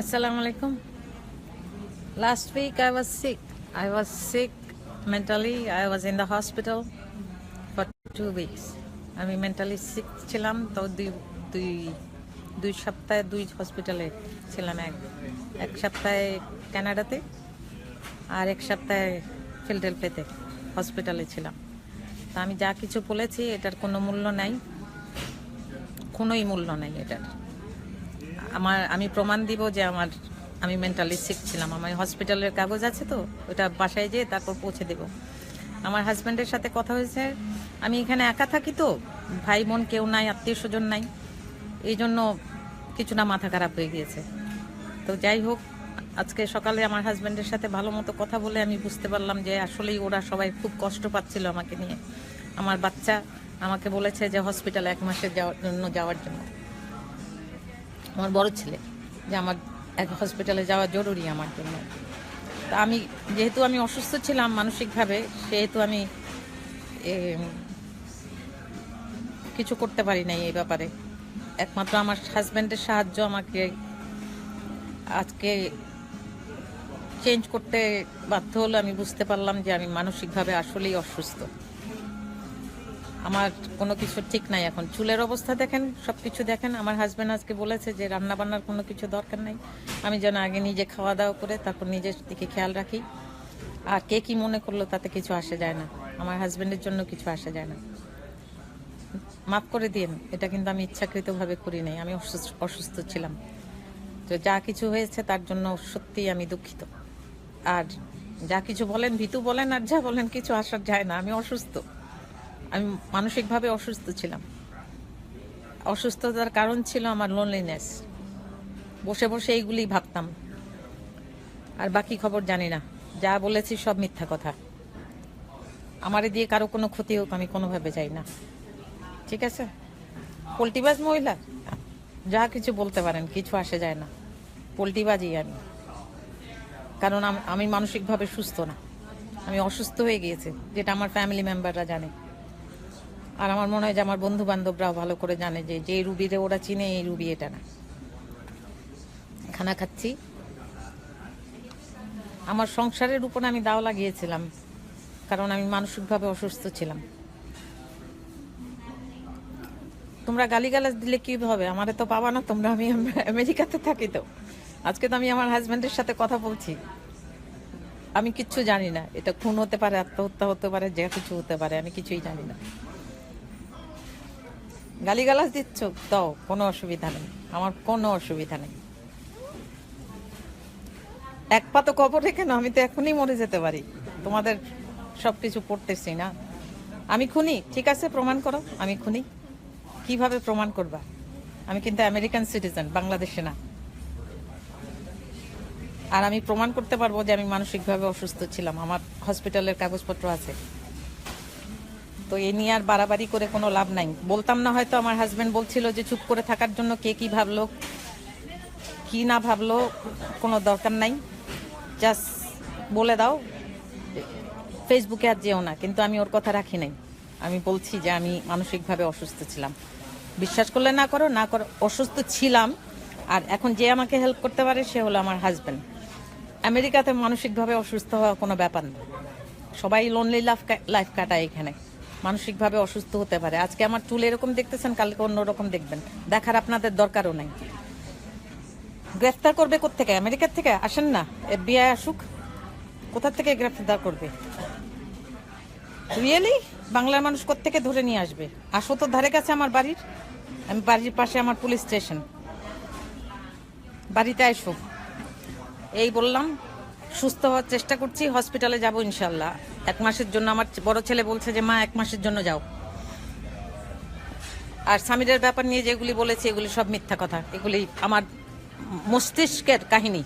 Assalamu alaikum. Last week I was sick. I was sick mentally. I was in the hospital for 2 weeks. আমি mentally sick ছিলাম তো দুই দুই সপ্তাহে দুই হসপিটালে ছিলাম। এক সপ্তাহে কানাডাতে আর এক সপ্তাহে ফিলাডেলফিয়াতে হসপিটালে ছিলাম। তা আমি যা কিছু বলেছি এটার কোনো মূল্য নাই, কোনোই মূল্য নাই এটার। আমি প্রমাণ দিব যে আমি মেন্টালি সিক ছিলাম। আমার হসপিটালের কাগজ আছে, তো ওটা বাসায় যেয়ে তারপর পৌঁছে দেব। আমার হাজব্যান্ডের সাথে কথা হয়েছে, আমি এখানে একা থাকি, তো ভাই বোন কেউ নাই, আত্মীয় স্বজন নাই, এই জন্য কিছু না মাথা খারাপ হয়ে গিয়েছে। তো যাই হোক, আজকে সকালে আমার হাজব্যান্ডের সাথে ভালো মতো কথা বলে আমি বুঝতে পারলাম যে আসলেই ওরা সবাই খুব কষ্ট পাচ্ছিল আমাকে নিয়ে। আমার বাচ্চা আমাকে বলেছে যে হসপিটালে 1 মাসের যাওয়ার জন্য, আমার বড় ছেলে, যে আমার এক হসপিটালে যাওয়া জরুরি আমার জন্য। তা যেহেতু আমি অসুস্থ ছিলাম মানসিকভাবে, সেহেতু আমি কিছু করতে পারি নাই এই ব্যাপারে। একমাত্র আমার হাজব্যান্ডের সাহায্য আমাকে আজকে চেঞ্জ করতে বাধ্য হলো। আমি বুঝতে পারলাম যে আমি মানসিকভাবে আসলেই অসুস্থ। আমার কোনো কিছু ঠিক নাই এখন। চুলের অবস্থা দেখেন, সব কিছু দেখেন। আমার হাজব্যান্ড আজকে বলেছে যে রান্না বান্নার কোনো কিছু দরকার নাই, আমি যেন আগে নিজে খাওয়া দাওয়া করে তারপর নিজের দিকে খেয়াল রাখি। আর কে কি মনে করলো তাতে কিছু আসে যায় না, আমার হাজব্যান্ডের জন্য কিছু আসে যায় না। মাফ করে দিন, এটা কিন্তু আমি ইচ্ছাকৃতভাবে করি নাই, আমি অসুস্থ ছিলাম। তো যা কিছু হয়েছে তার জন্য সত্যিই আমি দুঃখিত। আর যা কিছু বলেন, ভীতু বলেন আর যা বলেন, কিছু আসার যায় না। আমি অসুস্থ, আমি মানসিকভাবে অসুস্থ ছিলাম। অসুস্থতার কারণ ছিল আমার লোনলিনেস। বসে বসে এইগুলি ভাবতাম, আর বাকি খবর জানি না। যা বলেছি সব মিথ্যা কথা। আমারে দিয়ে কারো কোনো ক্ষতি হোক আমি কোনোভাবে চাই না, ঠিক আছে? পোল্টিবাজ মহিলা, যা কিছু বলতে পারেন, কিছু আসে যায় না। পোল্টিবাজই আমি, কারণ আমি মানসিকভাবে সুস্থ না, আমি অসুস্থ হয়ে গিয়েছি, যেটা আমার ফ্যামিলি মেম্বাররা জানে। আর আমার মনে হয় যে আমার বন্ধু বান্ধবরাও ভালো করে জানে যে যে রুবিরে ওরা চিনে, এই রুবি এটা না। খানা খাচ্ছি, আমার সংসারের উপর আমি দাও লাগিয়েছিলাম, কারণ আমি মানসিকভাবে অসুস্থ ছিলাম। তোমরা গালিগালাজ দিলে কি হবে? আমারে তো পাবা না তোমরা, আমি আমেরিকাতে থাকি। তো আজকে তো আমি আমার হাজব্যান্ডের সাথে কথা বলছি। আমি কিচ্ছু জানি না, এটা খুন হতে পারে, আত্মহত্যা হতে পারে, যে কিছু হতে পারে, আমি কিছুই জানি না। গালিগালাজ দিচ্ছ দাও, কোনো অসুবিধা নেই, আমার কোনো অসুবিধা নেই। এক পা তো কবর রেখে না, আমি তো এখনই মরে যেতে পারি। তোমাদের সবকিছু পড়তেছি না। আমি খুনি, ঠিক আছে, প্রমাণ করো আমি খুনি। কিভাবে প্রমাণ করবা? আমি কিন্তু আমেরিকান সিটিজেন, বাংলাদেশে না। আর আমি প্রমাণ করতে পারবো যে আমি মানসিকভাবে অসুস্থ ছিলাম, আমার হসপিটালের কাগজপত্র আছে। তো এ নিয়ে আর বাড়াবাড়ি করে কোনো লাভ নাই। বলতাম না হয়তো, আমার হাজব্যান্ড বলছিল যে চুপ করে থাকার জন্য, কে কি ভাবলো কি না ভাবলো কোনো দরকার নাই, জাস্ট বলে দাও, ফেসবুকে আর যেও না। কিন্তু আমি ওর কথা রাখি নাই, আমি বলছি যে আমি মানসিকভাবে অসুস্থ ছিলাম। বিশ্বাস করলে না করো, না করো, অসুস্থ ছিলাম। আর এখন যে আমাকে হেল্প করতে পারে সে হলো আমার হাজব্যান্ড। আমেরিকাতে মানসিকভাবে অসুস্থ হওয়া কোনো ব্যাপার না, সবাই লোনলি লাইফ কাটায়। এখানে মানসিকভাবে অসুস্থ হতে পারে। আজকে আমার চুল এরকম দেখতেছেন, কালকে অন্যরকম দেখবেন, দেখার আপনাদের দরকারও নাই। গ্রেফতার করবে কোত্থেকে? আমেরিকার থেকে আসেন না, FBI আসুক, কোথা থেকে গ্রেফতার করবে? রিয়েলি বাংলার মানুষ কোত্থেকে ধরে নিয়ে আসবে? আসো তো ধারে কাছে আমার বাড়ির, আমি বাড়ির পাশে আমার পুলিশ স্টেশন, বাড়িতে আসো। এই বললাম, সুস্থ হওয়ার চেষ্টা করছি, হসপিটালে যাব ইনশাল্লাহ 1 মাসের জন্য। আমার বড় ছেলে বলছে যে মা 1 মাসের জন্য যাও। আর সামিরের ব্যাপার নিয়ে যেগুলি বলেছি এগুলি সব মিথ্যা কথা, এগুলি আমার মস্তিষ্কের কাহিনী,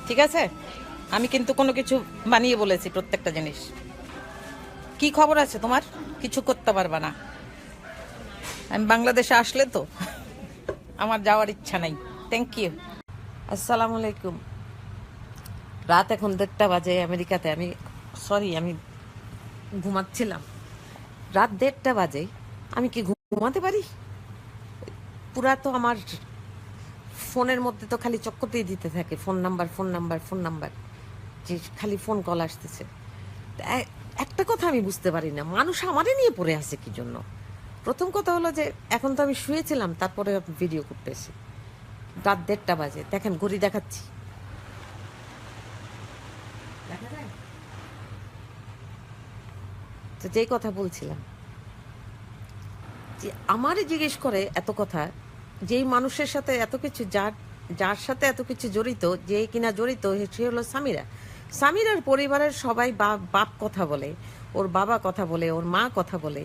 ঠিক আছে? আমি কিন্তু কোনো কিছু বানিয়ে বলেছি প্রত্যেকটা জিনিস। কি খবর আছে তোমার? কিছু করতে পারবা না। আমি বাংলাদেশে আসলে তো আমার যাওয়ার ইচ্ছা নাই। Thank you. আসসালামু আলাইকুম। রাত এখন 1:30 বাজে আমেরিকাতে। আমি ঘুমাচ্ছিলাম। রাত 1:30 বাজে, আমি কি ঘুমাতে পারি? পুরা তো আমার ফোনের মধ্যে তো খালি চক্করতেই দিতে থাকে, ফোন নাম্বার, যে খালি ফোন কল আসতেছে। একটা কথা আমি বুঝতে পারি না, মানুষ আমারে নিয়ে পড়ে আছে কি জন্য। প্রথম কথা হলো যে এখন তো আমি শুয়েছিলাম, তারপরে ভিডিও করতেছি, রাত 1:30 বাজে, দেখেন ঘড়ি দেখাচ্ছি, দেখা যায়? তো যেই কথা বলছিলাম, যে আমারে জিজ্ঞেস করে এত কথা, যেই মানুষের সাথে এত কিছু, যার সাথে এত কিছু জড়িত, যে কিনা জড়িত, সে হলো সামিরার পরিবারের সবাই বাপ কথা বলে, ওর বাবা কথা বলে, ওর মা কথা বলে,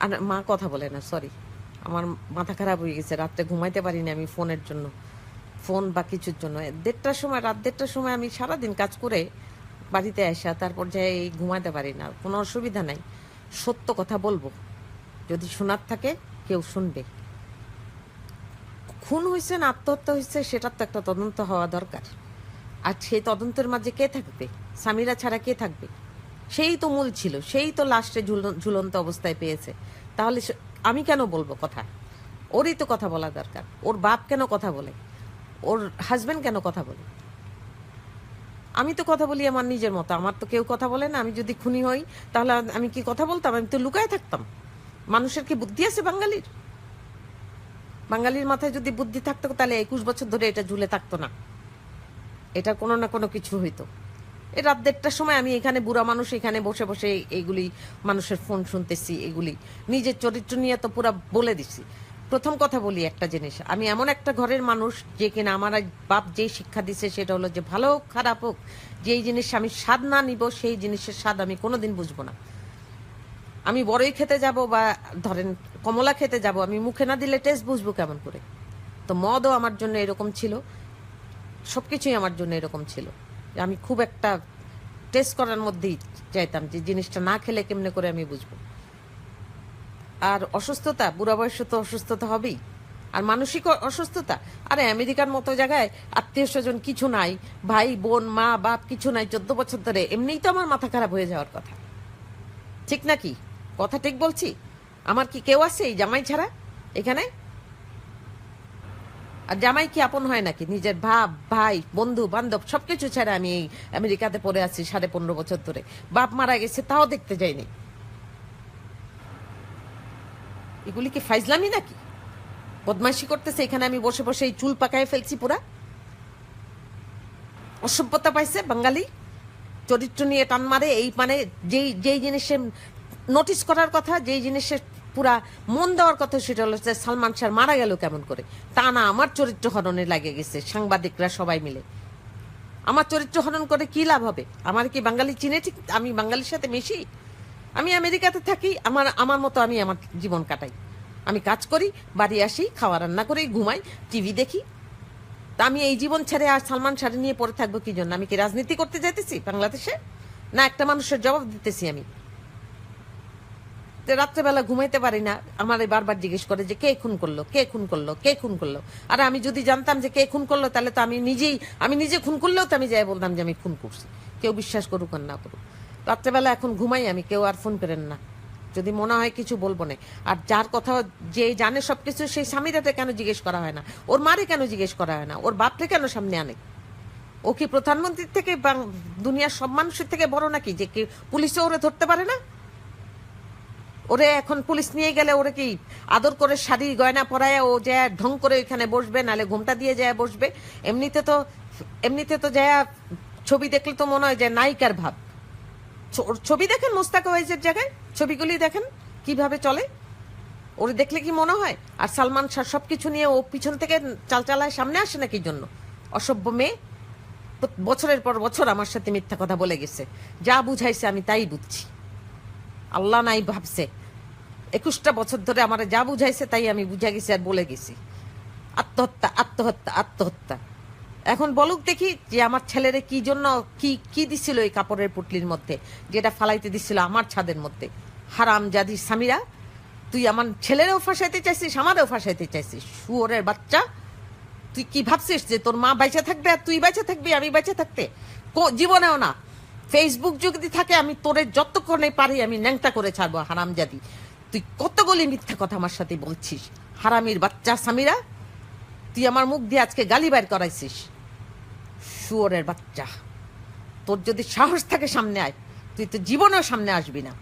আর মা কথা বলে না, সরি, আমার মাথা খারাপ হয়ে গেছে, রাত্রে ঘুমাইতে পারিনি আমি ফোনের জন্য, ফোন বা কিছুর জন্য। রাত 1:30টার সময় আমি সারাদিন কাজ করে বাড়িতে আসা, তারপর যাই ঘুমাতে পারি না, কোনো অসুবিধা নাই, সত্য কথা বলবো, যদি শোনার থাকে কেউ শুনবে। খুন হয়েছে না আত্মহত্যা হয়েছে, সেটার তো একটা তদন্ত হওয়া দরকার। আর সেই তদন্তের মাঝে কে থাকবে? সামিরা ছাড়া কে থাকবে? সেই তো মূল ছিল, সেই তো লাস্টে ঝুলন্ত অবস্থায় পেয়েছে। তাহলে আমি কেন বলবো কথা? ওরই তো কথা বলা দরকার। ওর বাপ কেন কথা বলে? ওর হাজবেন্ড কেন কথা বলে? আমি তো কথা বলি আমার নিজের মতো, আমার তো কেউ কথা বলে না। আমি যদি খুনি হই তাহলে আমি কি কথা বলতাম? আমি তো লুকায় থাকতাম। মানুষের কি বুদ্ধি আছে বাঙালির মাথায় যদি বুদ্ধি থাকতো তাহলে 21 বছর ধরে এটা ঝুলে থাকতো না, এটা কোনো না কোনো কিছু হইতো। এই রাত 1:30টার সময় আমি এখানে বুড়া মানুষ, এখানে বসে বসে এইগুলি মানুষের ফোন শুনতেছি, এগুলি নিজের চরিত্র নিয়ে তো পুরো বলে দিছি। প্রথম কথা বলি একটা জিনিস, আমি এমন একটা ঘরের মানুষ যে কিনা আমার বাপ যেই শিক্ষা দিছে সেটা হলো যে ভালো হোক খারাপ হোক, যেই জিনিস আমি স্বাদ না নিব সেই জিনিসের স্বাদ আমি কোনোদিন বুঝবো না। আমি বড়ই খেতে যাব বা ধরেন কমলা খেতে যাব, আমি মুখে না দিলে টেস্ট বুঝবো কেমন করে? তো মদও আমার জন্য এরকম ছিল, সবকিছুই আমার জন্য এরকম ছিল। আমি খুব একটা টেস্ট করার মধ্যেই চাইতাম যে জিনিসটা না খেলে কেমনে করে আমি বুঝবো। আর অসুস্থতা, বুড়া বয়সে তো অসুস্থতা হবেই। আর মানসিক অসুস্থতা, আরে আমেরিকার মতো জায়গায় আত্মীয় স্বজন কিছু নাই, ভাই বোন মা বাপ কিছু নাই, 14 বছর ধরে, এমনিই তো আমার মাথা খারাপ হয়ে যাওয়ার কথা, ঠিক নাকি? কথা ঠিক বলছি? আমার কি কেউ আছে এই জামাই ছাড়া এখানে? আর জামাই কি আপন হয় নাকি? নিজের বাপ ভাই বন্ধু বান্ধব সবকিছু ছাড়া আমি এই আমেরিকাতে পড়ে আছি 15.5 বছর ধরে। বাপ মারা গেছে তাও দেখতে যাইনি। এগুলি কি ফাইজলামি নাকি? বদমাইশি করতেছে এখানে, আমি বসে বসে এই চুল পাকায় ফেলছি পুরা। অসভ্যতা পাইছে বাঙালি, চরিত্র নিয়ে টান মারে। এই মানে যেই জিনিসের নোটিস করার কথা, যেই জিনিসের পুরা মন দেওয়ার কথা, সেটা হলো যে সালমান শাহ মারা গেল কেমন করে, তা না আমার চরিত্র হরণে লাগে গেছে সাংবাদিকরা সবাই মিলে। আমার চরিত্র হরণ করে কি লাভ হবে? আমার কি বাঙালি চিনে? ঠিক আমি বাঙালির সাথে মিশি? আমি আমেরিকাতে থাকি, আমার মতো আমি আমার জীবন কাটাই। আমি কাজ করি, বাড়ি আসি, খাওয়া রান্না করি, ঘুমাই, টিভি দেখি। তা আমি এই জীবন ছেড়ে আর সালমান শাড়ি নিয়ে পড়ে থাকবো কি জন্য? আমি কি রাজনীতি করতে যাইতেছি বাংলাদেশে? না একটা মানুষের জবাব দিতেছি আমি। রাত্রেবেলা ঘুমাইতে পারি না, আমার বারবার জিজ্ঞেস করে যে কে খুন করলো, কে খুন করলো, কে খুন করলো। আর আমি যদি জানতাম যে কে খুন করলো তাহলে তো আমি নিজে খুন করলেও তো আমি যাই বলতাম যে আমি খুন করছি, কেউ বিশ্বাস করুক আর না করুক। রাত্রেবেলা এখন ঘুমাই আমি, কেউ আর ফোন করেন না, যদি মনে হয় কিছু বলবো না। আর যার কথা যে জানে সবকিছু, সেই স্বামীরাতে কেন জিজ্ঞেস করা হয় না? ওর মারে কেন জিজ্ঞেস করা হয় না? ওর বাপরে কেন সামনে আনে? ও কি প্রধানমন্ত্রীর থেকে দুনিয়ার সব মানুষের থেকে বড় নাকি, যে কি পুলিশে ওরে ধরতে পারে না? ওরে এখন পুলিশ নিয়ে গেলে ওরে কি আদর করে শাড়ি গয়না পরায় ও যায় ঢং করে ওইখানে বসবে, নালে ঘুমটা দিয়ে যায় বসবে? এমনিতে তো যায় ছবি দেখলে তো মনে হয় যে নায়িকার ভাব। ছবি দেখেন মোস্তাক ওয়াইজের জায়গায়, ছবিগুলি দেখেন কিভাবে চলে, ওরে দেখলে কি মনে হয়? আর সালমান শাহ সবকিছু নিয়ে ও পিছন থেকে চালচালায় সামনে আসে না কি জন্য? অসভ্য মেয়ে, বছরের পর বছর আমার সাথে মিথ্যা কথা বলে গেছে, যা বুঝাইছে আমি তাই বুঝছি। আল্লাহ নাই ভাবছে 21টা বছর ধরে আমার যা বুঝাইছে তাই আমি বুঝা গেছি আর বলে গেছি। আত্মহত্যা আত্মহত্যা আত্মহত্যা। এখন বলুক দেখি যে আমার ছেলেরে কি জন্য কি দিছিল এই কাপড়ের পুটলির মধ্যে, যেটা ফালাইতে দিছিল আমার ছাদের মধ্যে। হারাম জাদি সামিরা, তুই আমার ছেলেরেও ফাঁসাইতে চাইছিস, আমারও ফাঁসাইতে চাইছিস। শুয়োরের বাচ্চা, তুই কি ভাবছিস যে তোর মা বেঁচে থাকবে আর তুই বেঁচে থাকবি আমি বেঁচে থাকতে? জীবনেও না। ফেসবুক যদি থাকে আমি তোরে যতক্ষণে পারি আমি ন্যাংটা করে ছাড়বো। হারামজাদি, তুই কতগুলি মিথ্যা কথা আমার সাথে বলছিস, হারামির বাচ্চা সামিরা। তুই আমার মুখ দিয়ে আজকে গালি বাইর করাইছিস, শুয়োরের বাচ্চা। তোর যদি সাহস থাকে সামনে আয়, তুই তো জীবনেও সামনে আসবি না,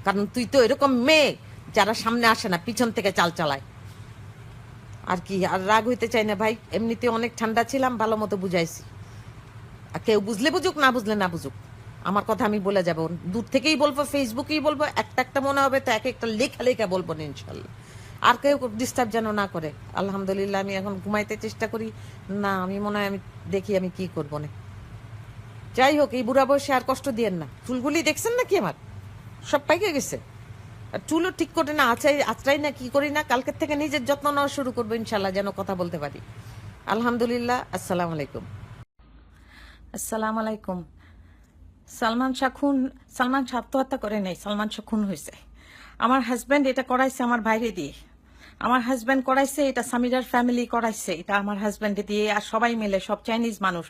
কারণ তুই তো এরকম মেয়ে যারা সামনে আসে না, পিছন থেকে চাল চালায়। আর কি, আর রাগ হইতে চাই না ভাই, এমনিতে অনেক ঠান্ডা ছিলাম, ভালো মতো বুঝাইছি। আর কেউ বুঝলে বুঝুক, না বুঝলে না বুঝুক, আমার কথা আমি বলে যাব, দূর থেকেই বলবো, ফেসবুকেই বলবো, একটা একটা মনে হবে তো এক একটা লেখা লেখা বলবো না ইনশাল্লাহ। আর কেউ ডিস্টার্ব যেন না করে। আলহামদুলিল্লাহ আমি এখন ঘুমাইতে চেষ্টা করি না, আমি মনে হয় আমি দেখি আমি কি করবো না। যাই হোক, এই বুড়া বয়সে আর কষ্ট দিয়েন না। চুলগুলি দেখছেন নাকি আমার সব পাইকে গেছে, আর চুলও ঠিক করে না আছড়াই না, কি করি না, কালকের থেকে নিজের যত্ন নেওয়া শুরু করবো ইনশাল্লাহ, যেন কথা বলতে পারি। আলহামদুলিল্লাহ। আসসালামু আলাইকুম। আসসালামু আলাইকুম। সালমান শাহ আত্মহত্যা করে নাই, সালমান শাহ খুন হয়েছে। আমার হাজব্যান্ড এটা করাইছে আমার বাইরে দিয়ে, আমার হাজব্যান্ড করাইছে এটা, সামিরার ফ্যামিলি করাইছে এটা আমার হাজব্যান্ডে দিয়ে, আর সবাই মিলে, সব চাইনিজ মানুষ।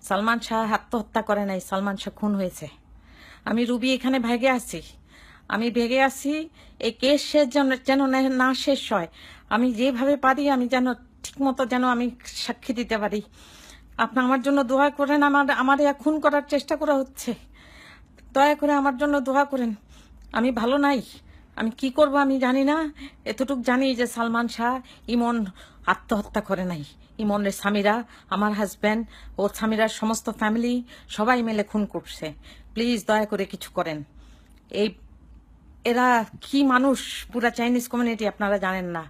সালমান শাহ আত্মহত্যা করে নাই, সালমান শাহ খুন হয়েছে। আমি রুবি এখানে ভেগে আছি, আমি ভেগে আছি। এই কেস শেষ যেন না শেষ হয়, আমি যেভাবে পারি আমি যেন ঠিক মতো যেন আমি সাক্ষী দিতে পারি। আপনি আমার জন্য দোয়া করেন। আমার খুন করার চেষ্টা করা হচ্ছে, দয়া করে আমার জন্য দোয়া করেন। আমি ভালো নাই, আমি কি করব আমি জানি না। এতটুক জানি যে সালমান শাহ, ইমন আত্মহত্যা করে নাই। ইমনের স্বামীরা, আমার হাজব্যান্ড ও স্বামীরার সমস্ত ফ্যামিলি সবাই মিলে খুন করছে। প্লিজ দয়া করে কিছু করেন। এরা কি মানুষ, পুরা চাইনিজ কমিউনিটি আপনারা জানেন না।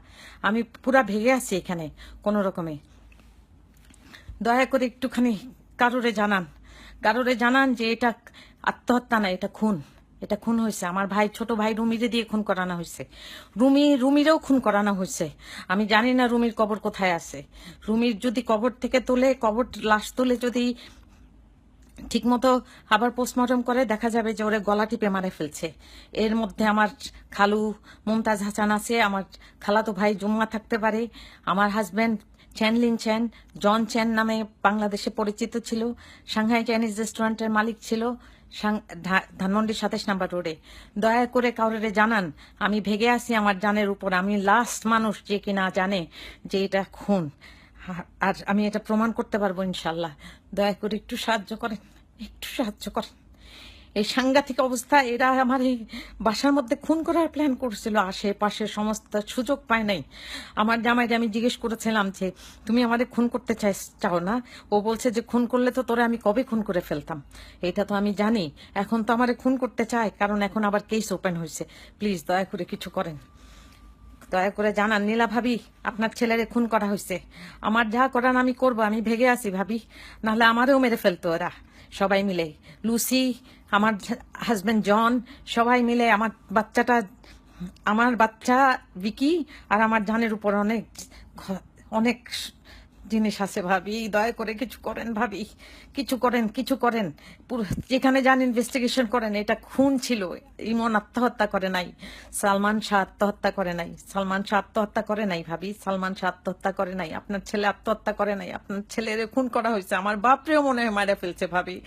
আমি পুরা ভেগে আছি এখানে কোনো রকমে। দয়া করে একটুখানি কারোরে জানান যে এটা আত্মহত্যা না, এটা খুন। এটা খুন হয়েছে। আমার ভাই, ছোট ভাই রুমিরে দিয়ে খুন করানো হয়েছে। রুমিরেও খুন করানো হয়েছে। আমি জানি না রুমির কবর কোথায় আছে। রুমির যদি কবর থেকে লাশ তুলে যদি ঠিক মতো আবার পোস্টমর্টম করে, দেখা যাবে যে ওরে গলা টিপে মারে ফেলছে। এর মধ্যে আমার খালু মুমতাজ হাসান আছে, আমার খালাতো ভাই জুম্মা থাকতে পারে, আমার হাজব্যান্ড চ্যানলিন চ্যান, জন চ্যান নামে বাংলাদেশে পরিচিত ছিল, সাংহাই চাইনিজ রেস্টুরেন্টের মালিক ছিল, ধানমন্ডি 27 নম্বর রোডে। দয়া করে কাউরে জানান আমি ভেগে আছি আমার জানের উপর। আমি লাস্ট মানুষ যে কিনা জানে যে এটা খুন, আর আমি এটা প্রমাণ করতে পারবো ইনশাল্লাহ। দয়া করে একটু সাহায্য করেন, একটু সাহায্য করেন। এই সাংঘাতিক অবস্থা, এরা আমার এই বাসার মধ্যে খুন করার প্ল্যান করছিল। আশেপাশে সমস্ত সুযোগ পায় নাই। আমার জামাইকে আমি জিজ্ঞেস করেছিলাম যে তুমি আমাদের খুন করতে চাও না? ও বলছে যে খুন করলে তো তোরা আমি কবে খুন করে ফেলতাম। এটা তো আমি জানি, এখন তো আমারে খুন করতে চায়, কারণ এখন আবার কেস ওপেন হয়েছে। প্লিজ দয়া করে কিছু করেন, দয়া করে জানান। নীলা ভাবি, আপনার ছেলেরে খুন করা হয়েছে। আমার যা করার আমি করব, আমি ভেগে আছি ভাবি, নাহলে আমারেও মেরে ফেলতো ওরা সবাই মিলে। লুসি, আমার হাজবেন্ড জন, সবাই মিলে আমার বাচ্চা ভিকি আর আমার জানের উপর অনেক অনেক জিনিস আছে ভাবি। দয়া করে কিছু করেন ভাবি, কিছু করেন। পুরো যেখানে যান ইনভেস্টিগেশন করেন। এটা খুন ছিল। ইমন আত্মহত্যা করে নাই, সালমান শাহ আত্মহত্যা করে নাই, সালমান শাহ আত্মহত্যা করে নাই ভাবি, সালমান শাহ আত্মহত্যা করে নাই, আপনার ছেলে আত্মহত্যা করে নাই, আপনার ছেলের খুন করা হয়েছে। আমার বাপরেও মনে হয় মারা ফেলছে ভাবি,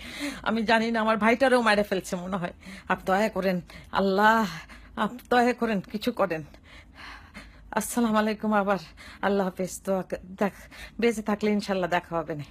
আমি জানি না, আমার ভাইটারেও মারা ফেলছে মনে হয়। দয়া করেন আল্লাহ, দয়া করেন, কিছু করেন। আসসালামু আলাইকুম। আবার আল্লাহ হাফেজ। তো বেঁচে থাকলে ইনশাল্লাহ দেখা হবে না।